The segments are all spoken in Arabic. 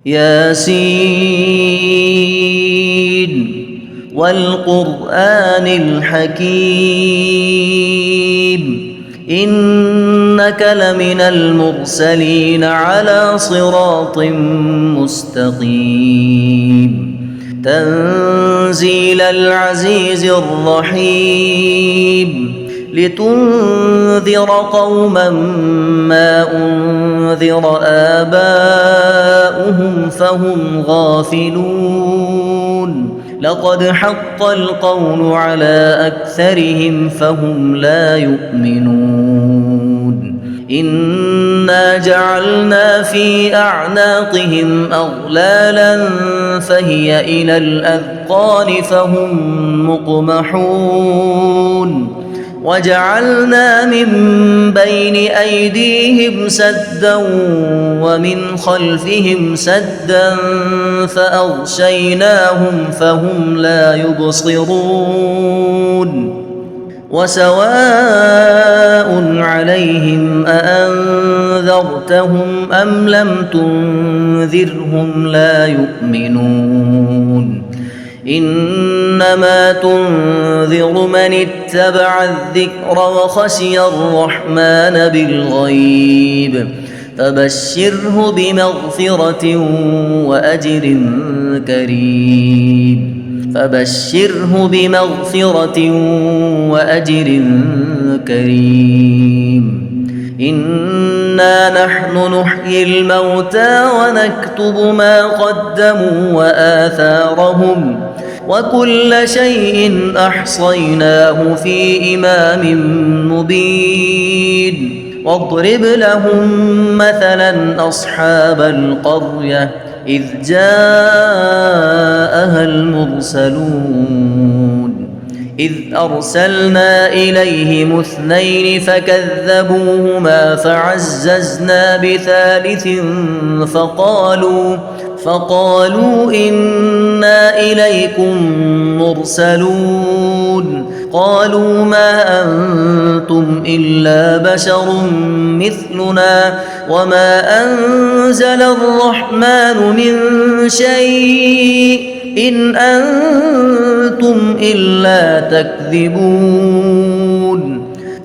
ياسين والقرآن الحكيم إنك لمن المرسلين على صراط مستقيم تنزيل العزيز الرحيم لتنذر قوما ما أنذر آباؤهم فهم غافلون لقد حق القول على أكثرهم فهم لا يؤمنون إنا جعلنا في أعناقهم أغلالا فهي إلى الأذقان فهم مقمحون وجعلنا من بين أيديهم سدا ومن خلفهم سدا فأغشيناهم فهم لا يبصرون وسواء عليهم أأنذرتهم أم لم تنذرهم لا يؤمنون إنما تنذر من اتبع الذكر وخشي الرحمن بالغيب فبشره بمغفرة وأجر كريم إنا نحن نحيي الموتى ونكتب ما قدموا وآثارهم وكل شيء أحصيناه في إمام مبين واضرب لهم مثلا أصحاب القرية إذ جاءها المرسلون إذ أرسلنا إليهم 2 فكذبوهما فعززنا بثالث فقالوا إنا إليكم مرسلون قالوا ما أنتم إلا بشر مثلنا وما أنزل الرحمن من شيء إن أنتم إلا تكذبون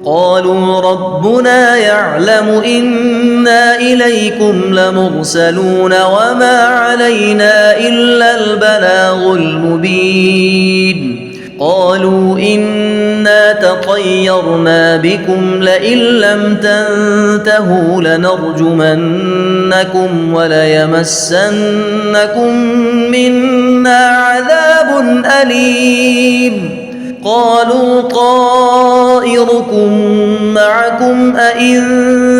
قالوا ربنا يعلم إنا إليكم لمرسلون وما علينا إلا البلاغ المبين قالوا إنا تطيرنا بكم لئن لم تنتهوا لنرجمنكم وليمسنكم منا عذاب أليم قالوا طائركم معكم أئن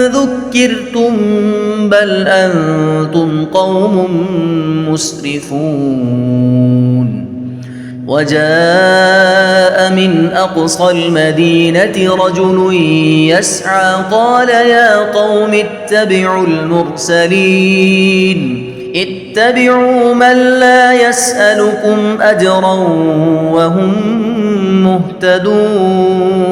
ذكرتم بل أنتم قوم مسرفون وجاء من أقصى المدينة رجل يسعى قال يا قوم اتبعوا المرسلين اتبعوا من لا يسألكم أجرا وهم مهتدون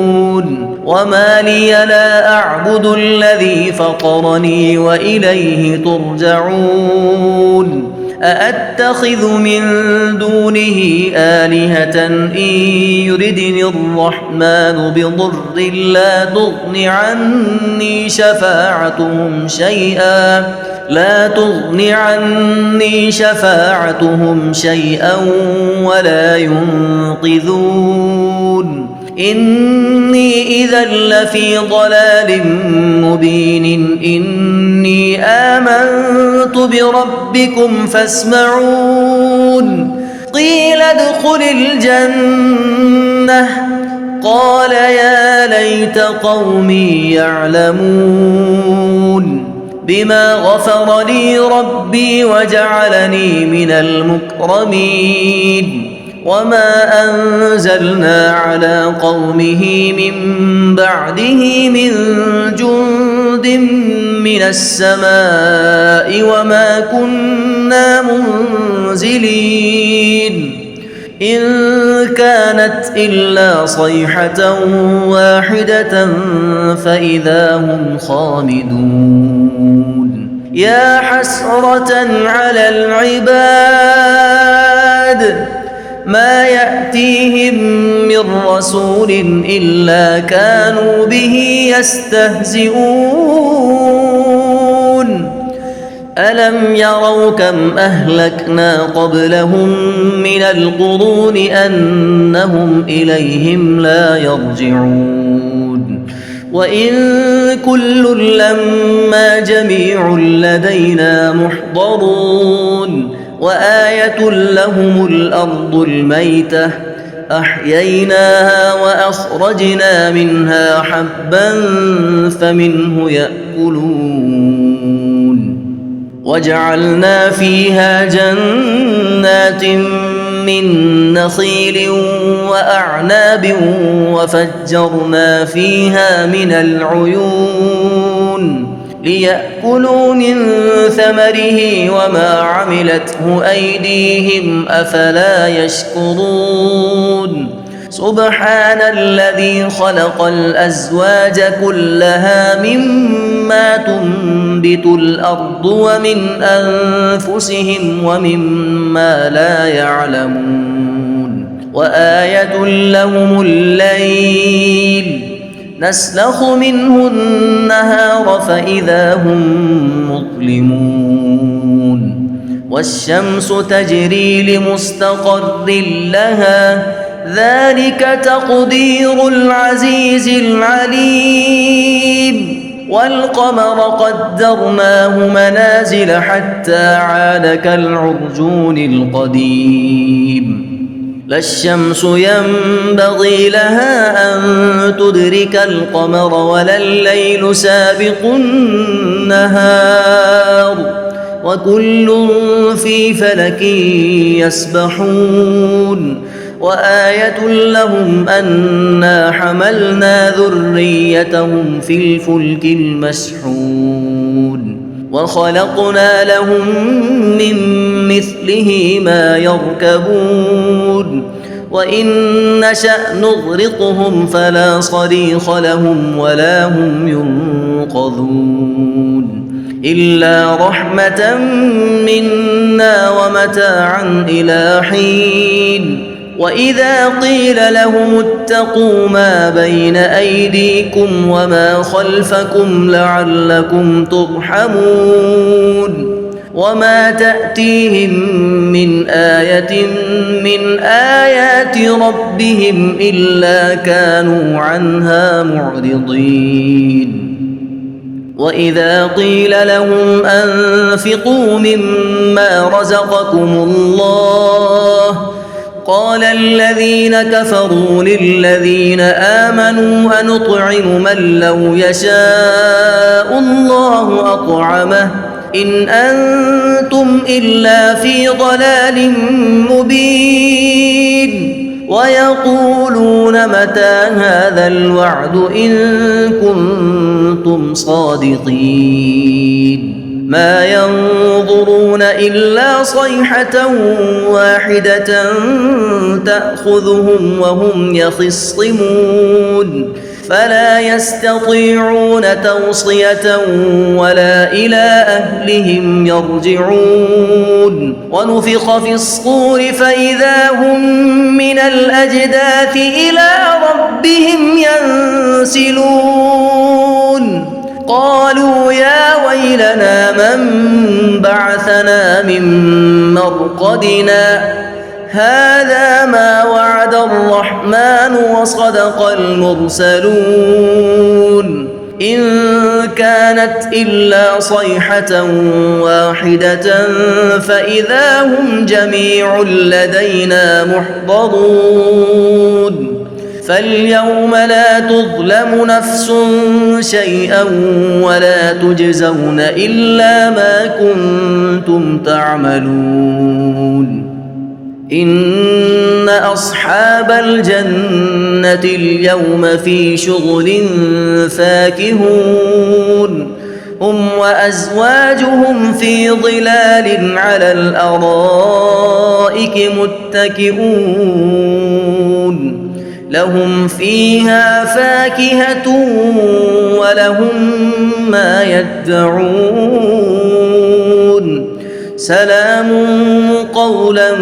وما لي لا أعبد الذي فطرني وإليه ترجعون أأتخذ من دونه آلهة إن يردني الرحمن بضر لا تغن عني شفاعتهم شيئا ولا ينقذون إني إذا لفي ضلال مبين إني آمنت بربكم فاسمعون قيل ادخل الجنة قال يا ليت قومي يعلمون بما غفر لي ربي وجعلني من المكرمين وما أنزلنا على قومه من بعده من جند من السماء وما كنا منزلين إن كانت إلا صيحة واحدة فإذا هم خامدون يا حسرة على العباد ما يأتيهم من رسول إلا كانوا به يستهزئون ألم يروا كم أهلكنا قبلهم من القرون أنهم إليهم لا يرجعون وإن كل لما جميع لدينا محضرون وآية لهم الأرض الميتة أحييناها وأخرجنا منها حبا فمنه يأكلون وجعلنا فيها جنات من نخيل وأعناب وفجرنا فيها من العيون ليأكلوا من ثمره وما عملته أيديهم أفلا يشكرون سبحان الذي خلق الأزواج كلها مما تنبت الأرض ومن أنفسهم ومما لا يعلمون وآية لهم الليل نسلخ منه النهار فإذا هم مظلمون والشمس تجري لمستقر لها ذلك تقدير العزيز العليم والقمر قدرناه منازل حتى عاد كالعرجون القديم لا الشمس ينبغي لها أن تدرك القمر ولا الليل سابق النهار وكل في فلك يسبحون وآية لهم أنا حملنا ذريتهم في الفلك المشحون وخلقنا لهم من مثله ما يركبون وإن نشأ نغرقهم فلا صريخ لهم ولا هم ينقذون إلا رحمة منا ومتاعا إلى حين وإذا قيل لهم اتقوا ما بين أيديكم وما خلفكم لعلكم ترحمون وما تأتيهم من آية من آيات ربهم إلا كانوا عنها معرضين وإذا قيل لهم أنفقوا مما رزقكم الله قال الذين كفروا للذين آمنوا أنطعم من لو يشاء الله أطعمه إن أنتم إلا في ضلال مبين ويقولون متى هذا الوعد إن كنتم صادقين ما ينظرون إلا صيحة واحدة تأخذهم وهم يخصمون فلا يستطيعون توصية ولا إلى أهلهم يرجعون ونفخ في الصور فإذا هم من الأجداث إلى ربهم ينسلون قالوا يا ويلنا من بعثنا من مرقدنا هذا ما وعد الرحمن وصدق المرسلون إن كانت إلا صيحة واحدة فإذا هم جميع لدينا محضرون فاليوم لا تظلم نفس شيئا ولا تجزون إلا ما كنتم تعملون إن أصحاب الجنة اليوم في شغل فاكهون هم وأزواجهم في ظلال على الأرائك متكئون لهم فيها فاكهة ولهم ما يدعون سلام قولا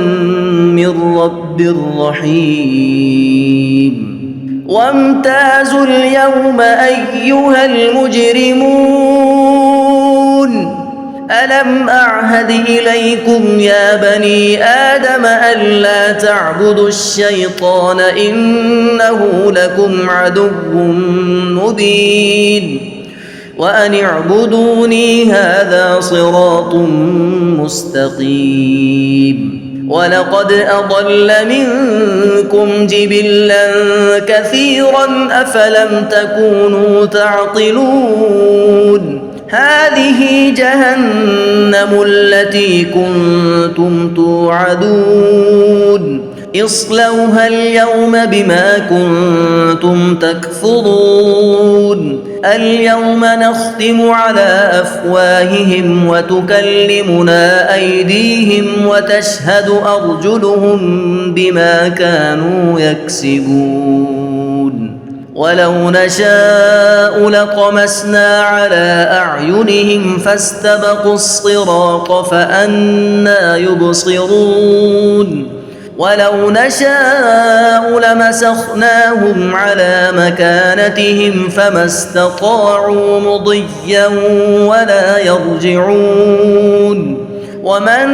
من رب رحيم وامتازوا اليوم أيها المجرمون ألم أعهد إليكم يا بني آدم ألا تعبدوا الشيطان إنه لكم عدو مبين وأن اعبدوني هذا صراط مستقيم ولقد أضل منكم جبلا كثيرا أفلم تكونوا تعقلون هذه جهنم التي كنتم توعدون اصلوها اليوم بما كنتم تكفرون اليوم نختم على أفواههم وتكلمنا أيديهم وتشهد أرجلهم بما كانوا يكسبون ولو نشاء لطمسنا على أعينهم فاستبقوا الصراط فأنى يبصرون ولو نشاء لمسخناهم على مكانتهم فما استطاعوا مضيا ولا يرجعون ومن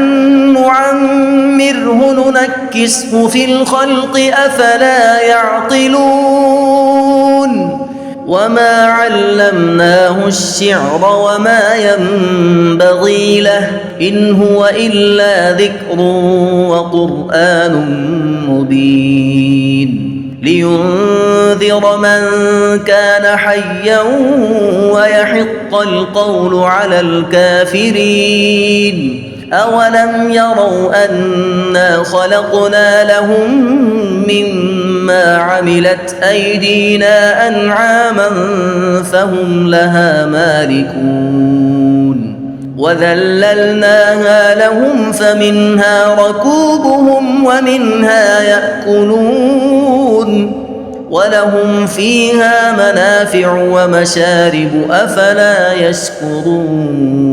نعمره ننكسه في الخلق أفلا يعقلون وما علمناه الشعر وما ينبغي له إن هو إلا ذكر وقرآن مبين لينذر من كان حيا ويحق القول على الكافرين أولم يروا أنا خلقنا لهم مما عملت أيدينا أنعاما فهم لها مالكون وذللناها لهم فمنها ركوبهم ومنها يأكلون ولهم فيها منافع ومشارب أفلا يشكرون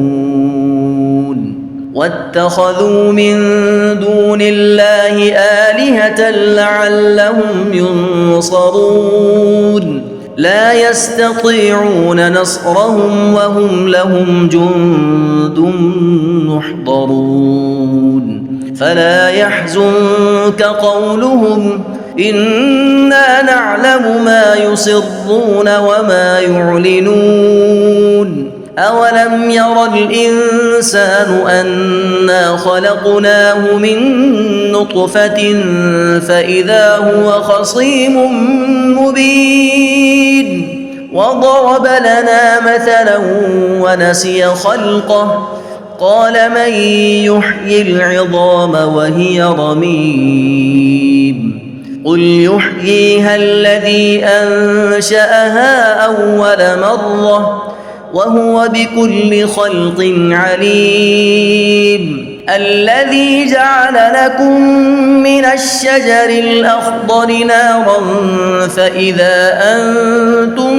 واتخذوا من دون الله آلهة لعلهم ينصرون لا يستطيعون نصرهم وهم لهم جند محضرون فلا يحزنك قولهم إنا نعلم ما يسرون وما يعلنون أولم ير الإنسان أنا خلقناه من نطفة فإذا هو خصيم مبين وضرب لنا مثلا ونسي خلقه قال من يحيي العظام وهي رميم قل يحييها الذي أنشأها أول مرة وهو بكل خلق عليم الذي جعل لكم من الشجر الأخضر نارا فإذا أنتم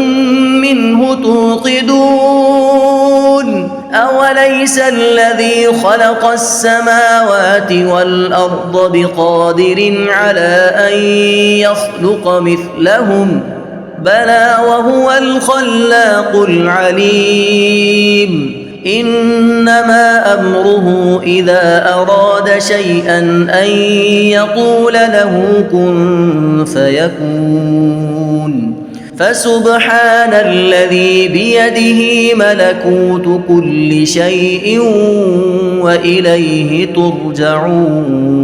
منه توقدون أوليس الذي خلق السماوات والأرض بقادر على أن يخلق مثلهم بلى وهو الخلاق العليم إنما أمره إذا أراد شيئا أن يقول له كن فيكون فسبحان الذي بيده ملكوت كل شيء وإليه ترجعون